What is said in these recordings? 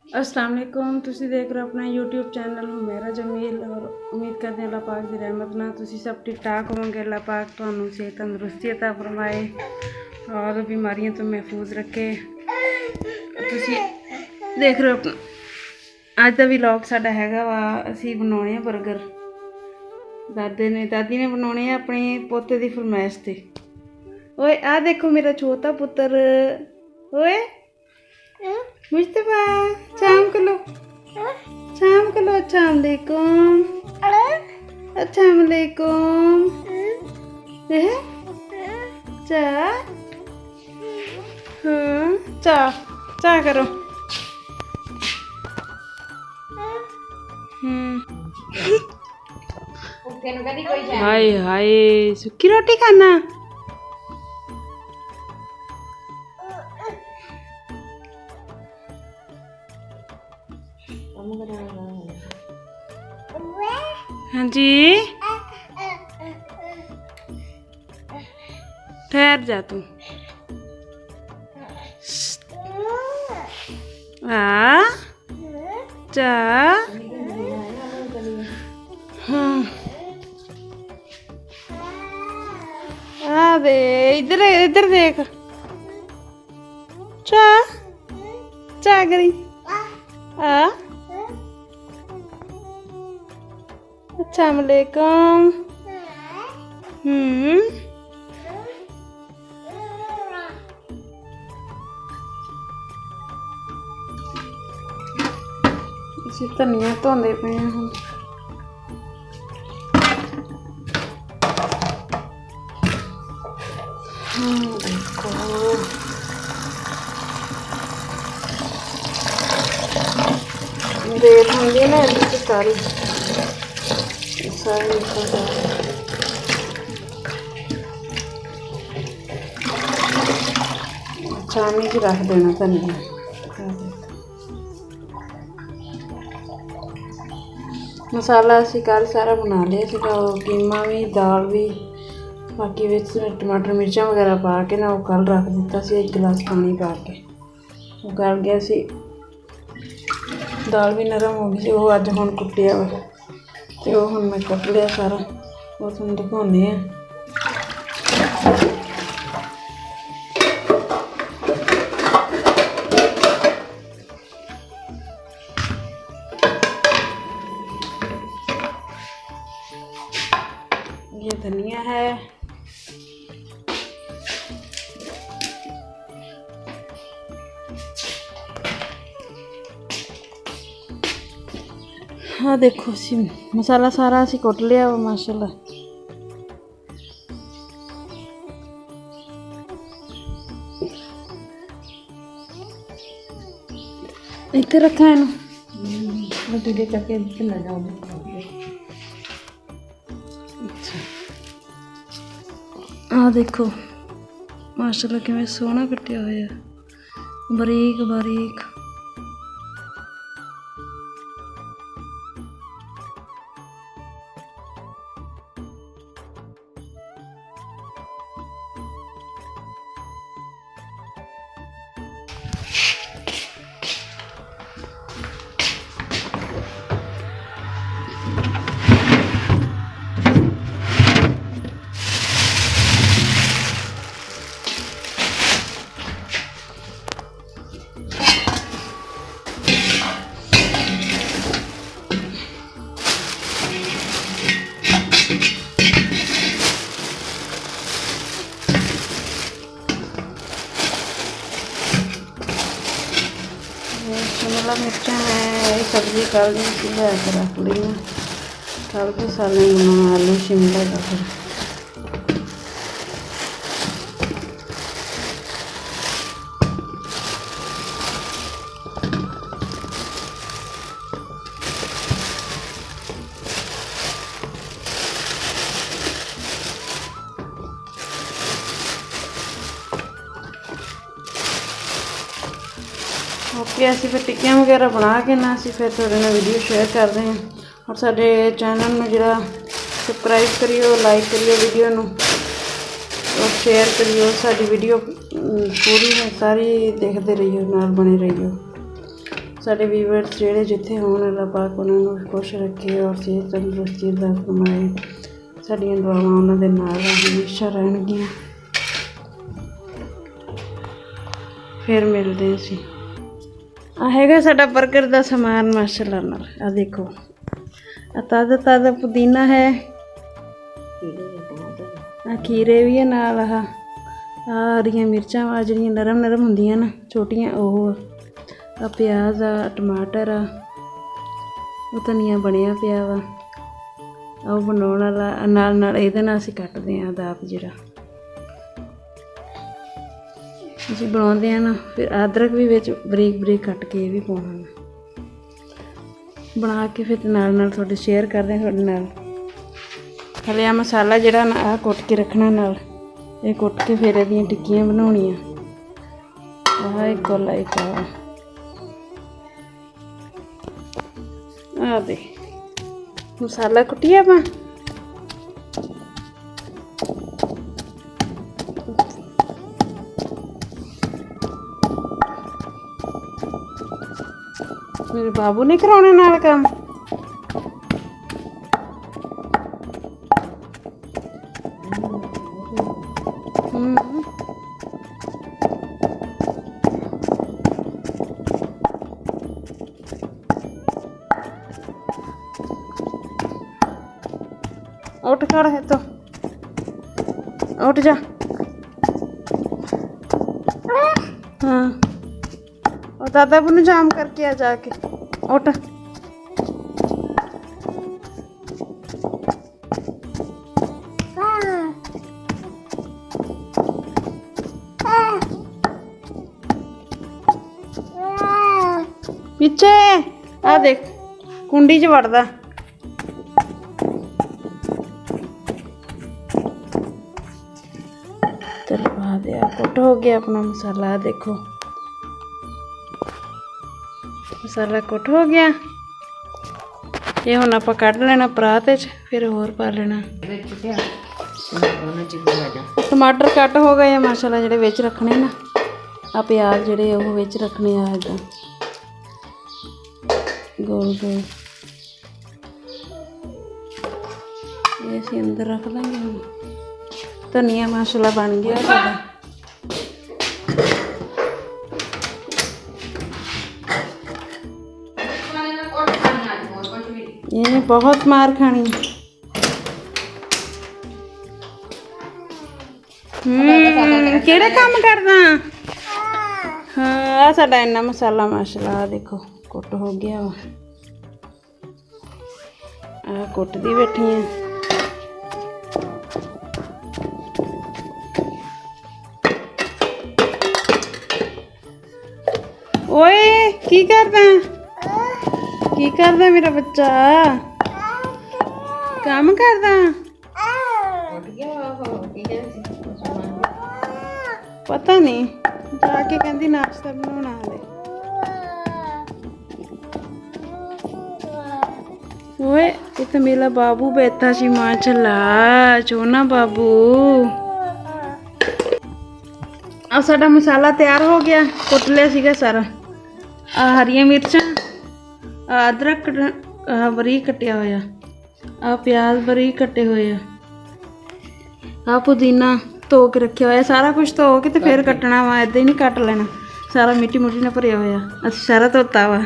अस्सलाम वालेकुम। तुसी देख रहे हो अपना यूट्यूब चैनल हुमेरा जमील और उम्मीद करते हैं अल्लाह पाक की रहमत नाल तुसी सब ठीक ठाक होवोगे। अल्लाह पाक तुहानू सेहत तंदुरुस्ती अता फरमाए और बीमारियों तो महफूज रखे। तुसी देख रहे हो अपना अज का व्लॉग साडा हैगा वा असी बनाने बर्गर। दादी ने बनाने अपने पोते की फरमाइश से। ओए आ देखो मेरा छोटा पुत्र। ओए मुस्तफा शाम को लो, शाम को लो। अस्सलाम वालेकुम, अस्सलाम वालेकुम। चाह, हाँ चाह चाह करो। हाय हाय सुखी रोटी खाना। हाँ जी ठहर जा तू। आ जा। हाँ आ दे इधर इधर देख। चा चा करी आ। अस्सलाम वालेकुम। ਅਸੀਂ ਧਨੀਆ ਧੋਂਦੇ ਪਏ ਹਾਂ ਹੁਣ। ਦੇਖੋ ਦੇਖ ਹੁੰਦੀ ਨਾ ਇਹਦੇ 'ਚ ਸਾਰੀ ਨਿਕਲ ਜਾਏ। छानी च रख देना धनिया। मसाला असी कल सारा बना लिया कीमा भी दाल भी बाकी विच टमाटर मिर्चा वगैरह पा के ना वो कल रख दिता सी। 1 गिलास पानी पा के वो गल गया सी। दाल भी नरम हो गई सी। वो अज हुण कुटिया वा ते वो हुण मैं कट लिया सारा। वो तुहानूं दिखाउने आ। ये धनिया है, हाँ देखो सी मसाला सारा असी कुट लिया वा माशाल्लाह। इत्थे रखा इनू आ देखो माशाल्लाह किवें सोहना कटिया होया बारीक बारीक। शिमला मिर्चा है सब्जी कल दी लै के रख ली। कल के साले बनाना आलू शिमला का। फिर ओके असी फिर टिक्कियां वगैरह बना के ना असी फिर थोड़े ना वीडियो शेयर करते हैं। और साडे चैनल में जरा सबसक्राइब करियो, लाइक करियो वीडियो नू और शेयर करियो। साडी वीडियो पूरी सारी देखते रहियो, नाल बने रहियो। साडे व्यूअर्स जिहड़े जिथे होण, अल्लाह पाक उन्हां नूं खुश रखे और सेहत तंदुरुस्ती दा फरमाए। साडियां दुआवां उन्हां दे नाल हमेशा रहणगियां। फिर मिलदे असीं। आ हैगा साडा बर्गर दा समान माशाअल्लाह नाल। आ देखो आ ताज़ा ताज़ा पुदीना है, आ खीरे भी है नाल, आ हरियां मिर्चां आ जिहड़ियां नरम नरम हुंदियां ना छोटियां, ओह आ प्याज आ, टमाटर आ, ਉਹ ਧਨੀਆ ਬਣਿਆ ਪਿਆ ਵਾ। ਉਹ ਬਣਾਉਣ ਵਾਲਾ ਨਾਲ ਨਾਲ ਇਹਦੇ ਨਾਲ ਅਸੀਂ ਕੱਟਦੇ ਹਾਂ ਦਾਤ ਜਿਹੜਾ ਅਸੀਂ ਬਣਾਉਂਦੇ ਹਾਂ ਨਾ। ਫਿਰ ਅਦਰਕ ਵੀ ਵਿੱਚ ਬਰੀਕ ਬਰੀਕ ਕੱਟ ਕੇ ਇਹ ਵੀ ਪਾਉਣਾ ਬਣਾ ਕੇ ਫਿਰ ਨਾਲ ਨਾਲ ਤੁਹਾਡੇ ਸ਼ੇਅਰ ਕਰਦੇ ਹਾਂ ਤੁਹਾਡੇ ਨਾਲ। ਹਲੇ ਆ ਮਸਾਲਾ ਜਿਹੜਾ ਨਾ ਆਹ ਕੁੱਟ ਕੇ ਰੱਖਣਾ ਨਾਲ, ਇਹ ਕੁੱਟ ਕੇ ਫਿਰ ਇਹਦੀਆਂ ਟਿੱਕੀਆਂ ਬਣਾਉਣੀਆਂ। ਆਹ ਇੱਕ ਕੋਲਾ ਇੱਕ ਆ ਦੇ ਮਸਾਲਾ ਕੁੱਟਿਆ ਆਪਾਂ। ਮੇਰੇ ਬਾਬੂ ਨੇ ਕਰਾਉਣੇ ਨਾਲ ਕੰਮ। उठ खड़ है तो उठ जा। हाँ और दादा bunu जाम करके आ जाके उठ। पीछे आ देख कुंडी च वड़दा। चल पा दिया, कुट हो गया अपना मसाला। देखो मसाला कुट हो गया। ये हुण आपां कढ लेना परात च, फिर होर पा लेना। टमाटर कट हो गए माशाल्लाह, जिहड़े विच रखने ना। आ प्याज जिहड़े ओह विच रखने आ इदां गोल गोल। ये असीं अंदर रख देंगे हुण। धनिया माशाल्लाह बन गया साडा। ये बहुत मार खानी। किहड़ा काम करदा? हाँ आ साडा इन्ना मसाला माशाल्लाह देखो कुट हो गया वा। आ कुटदी बैठी है। ओए की करदा? की करदा मेरा बच्चा? काम करदा? पता नहीं, जाके कहंदी नाश्ता बनाउणा हाले। ओए ये तो मेरा बाबू बैठा सी माशाल्लाह, चोना बाबू। अब साडा मसाला तैयार हो गया, कुट लिया सीगा सारा। आ हरियां मिर्चां, अदरक बरीक कटिया होया, आ प्याज बरीक कटे हुए, आ पुदीना धो के रखा होया। सारा कुछ धो के तो फिर कटना वा, इदां ही नहीं कट लेना। सारा मिट्टी मुट्टी ना भरिया होया, असीं सारा धोता वा।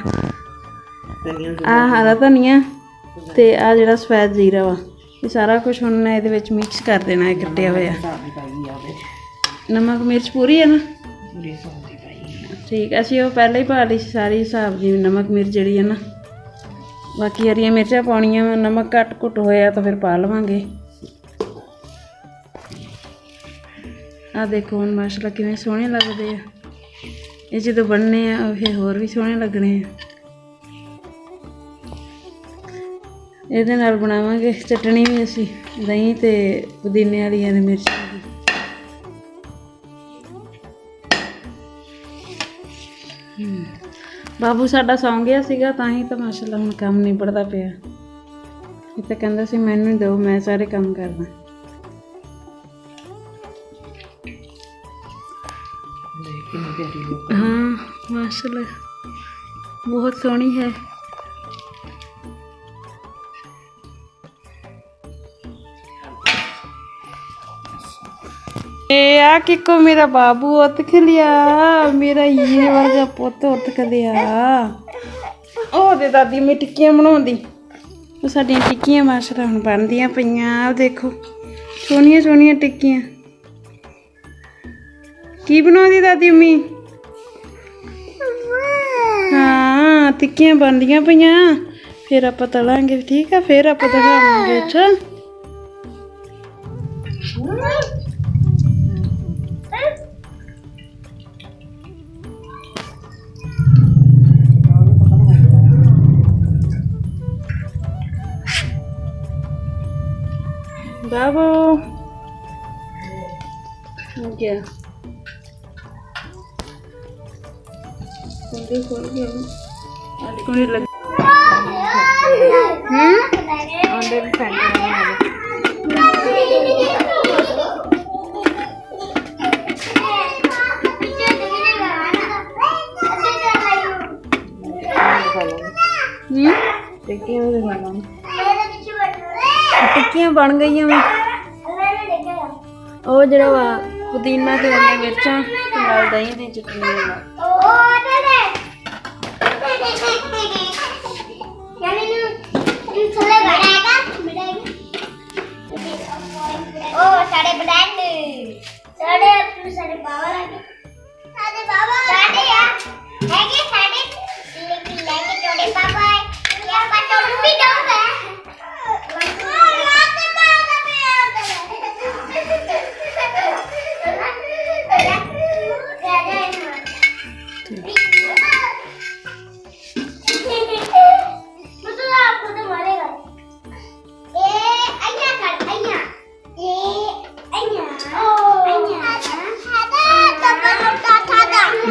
आ हरा धनिया ते आ जिहड़ा सफेद जीरा वा, ये सारा कुछ हुण इहदे विच मिक्स कर देना है कट्टिया होया। नमक मिर्च पूरी है ना? ठीक, असीं वो पहले ही पा ली सारी हिसाब दी नमक मिर्च जिहड़ी है ना। बाकी हरियां मिर्चां पाउणियां, नमक घट घुट होया तो फिर पा लवांगे। आ देखो हुण माशाल्लाह किवें सोहणे लगदे आ। ये जदों बनने आ फिर होर भी सोहणे लगने आ। ਇਹਦੇ ਨਾਲ ਬਣਾਵਾਂਗੇ ਚਟਣੀ ਵੀ ਅਸੀਂ, ਦਹੀਂ ਤੇ ਪੁਦੀਨੇ ਵਾਲੀਆਂ ਤੇ ਮਿਰਚਾਂ ਦੀ। ਬਾਬੂ ਸਾਡਾ ਸੌਂ ਗਿਆ ਸੀਗਾ, ਤਾਂ ਹੀ ਤਾਂ ਮਾਸ਼ਾਅੱਲਾ ਹੁਣ ਕੰਮ ਨਿਬੜਦਾ ਪਿਆ। ਇਹ ਤਾਂ ਕਹਿੰਦਾ ਸੀ ਮੈਨੂੰ ਹੀ ਦਿਓ, ਮੈਂ ਸਾਰੇ ਕੰਮ ਕਰਦਾ। हाँ माशाल्लाह बहुत सोहनी है। ए आ किको मेरा बाबू उत खलिया, मेरा ये वर्गा पुत उत खलिया। ओ दे दादी मैं टिक्कियां बनाउंदी, ਉਹ ਸਾਡੀਆਂ ਟਿੱਕੀਆਂ ਮਾਸ਼ਾਅੱਲਾ ਹੁਣ ਬਣਦੀਆਂ ਪਈਆਂ। ਆ ਦੇਖੋ ਸੋਹਣੀਆਂ ਸੋਹਣੀਆਂ ਟਿੱਕੀਆਂ। ਕੀ ਬਣਾਉਂਦੀ ਦਾਦੀ ਅੰਮੀ? ਹਾਂ ਟਿੱਕੀਆਂ ਬਣਦੀਆਂ ਪਈਆਂ, ਫਿਰ ਆਪਾਂ ਤਲਾਂਗੇ ਠੀਕ ਆ, ਫਿਰ ਆਪਾਂ ਦਿਖਾਵਾਂਗੇ। ਅੱਛਾ बाबू क्या खोल गया कुंडी लग टिक्कियां बन गई वो जरा वा पुदीना ते मिर्चा नाल दही दी चटनी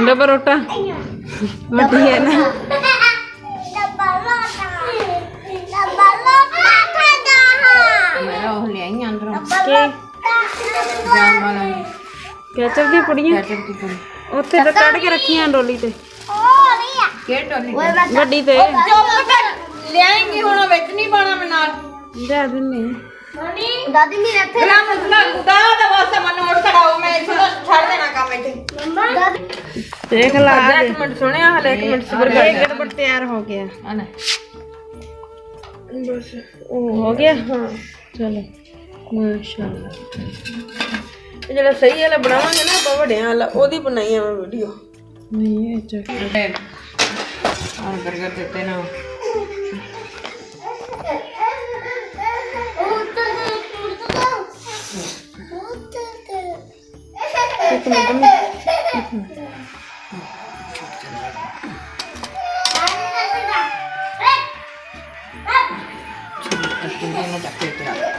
डब्बा रोटा मटी है ना। कैचअप दी पुड़ियां उत्थे तो कट के रखियां डोली ते वड्डी ते लियाएंगे हुण विच नहीं पाना मैं नाल दे दिन्नी दादी मेरे इत्थे ना खुदा दा वास्ता मन नोट कराओ मैं इत्थे तो छड़ देना काम इत्थे दादी देख ला एक मिनट सुनिया हले एक मिनट सबर कर एक गड़बड़ तैयार हो गया है ना बस ओ हो गया। हां चलो माशाल्लाह ਜਿਹੜਾ ਸਹੀ ਵਾਲਾ ਬਣਾਵਾਂਗੇ ਨਾ ਆਪਾਂ ਵੱਡਿਆਂ ਵਾਲਾ ਉਹਦੀ ਬਣਾਈ ਆ ਮੈਂ ਵੀਡੀਓ ਨਹੀਂ ਇਹ ਚੱਕ ਆ 버ਗਰ ਦਿੱਤੇ ਨਾ ਇੱਕ ਮਿੰਟ